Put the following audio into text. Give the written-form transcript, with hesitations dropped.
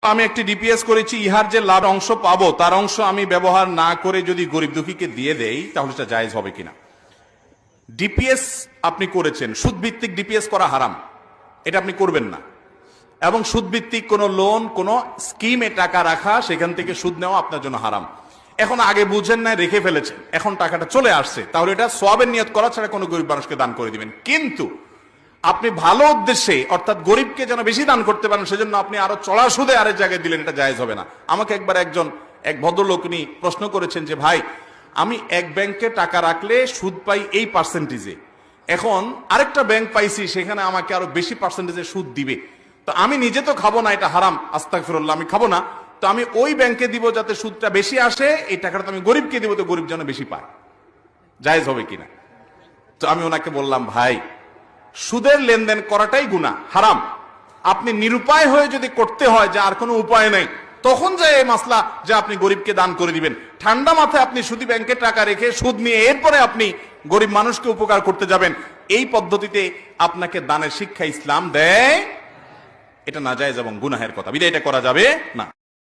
আমি একটি ডিপিএস করেছি, ইহার যে লাভ অংশ পাবো তার অংশ আমি ব্যবহার না করে যদি গরিব দুঃখীকে দিয়ে দেই তাহলে সেটা জায়েজ হবে কিনা। ডিপিএস আপনি করেছেন, সুদভিত্তিক ডিপিএস করা হারাম, এটা আপনি করবেন না। এবং সুদভিত্তিক কোনো লোন, কোনো স্কিমে টাকা রাখা, সেখান থেকে সুদ নেওয়া আপনার জন্য হারাম। এখন আগে বুঝেন না, রেখে ফেলেছেন, এখন টাকাটা চলে আসছে, তাহলে এটা সওয়াবের নিয়ত করা ছাড়া কোনো গরিব মানুষকে দান করে দিবেন। কিন্তু আপনি ভালো উদ্দেশ্যে, অর্থাৎ গরিবকে যেন বেশি দান করতে পারেন, সেজন্য আপনি আরো চড়া সুদে আরেক জায়গায় দিলেন, এটা জায়েজ হবে না। আমাকে একবার এক ভদ্রলোক উনি প্রশ্ন করেছেন যে ভাই, আমি এক ব্যাংকে টাকা রাখলে সুদ পাই এই পার্সেন্টেজে, এখন আরেকটা ব্যাংক পাইছি সেখানে আমাকে আরো বেশি পার্সেন্টেজে সুদ দিবে, তো আমি নিজে তো খাবো না, এটা হারাম, আস্তাগফিরুল্লাহ, আমি খাবো না, তো আমি ওই ব্যাংকে দিব যাতে সুদটা বেশি আসে, এই টাকাটা তো আমি গরিবকে দিব, তো গরিব যেন বেশি পায়, জায়েজ হবে কিনা। তো আমি ওনাকে বললাম, ভাই সুদের লেনদেন করাটাই গুনাহ, হারাম। আপনি নিরুপায় হয়ে যদি করতে হয় যে আর কোনো উপায় নেই, তখন যায় এই মাসলা যে আপনি গরিবকে দান করে দিবেন। ঠান্ডা মাথায় আপনি সুদী ব্যাংকে টাকা রেখে সুদ নিয়ে এরপরে আপনি গরিব মানুষকে উপকার করতে যাবেন, এই পদ্ধতিতে আপনাকে দানের শিক্ষা ইসলাম দেয়, এটা নাজায়েজ এবং গুনাহের কথা, বিধায় এটা করা যাবে না।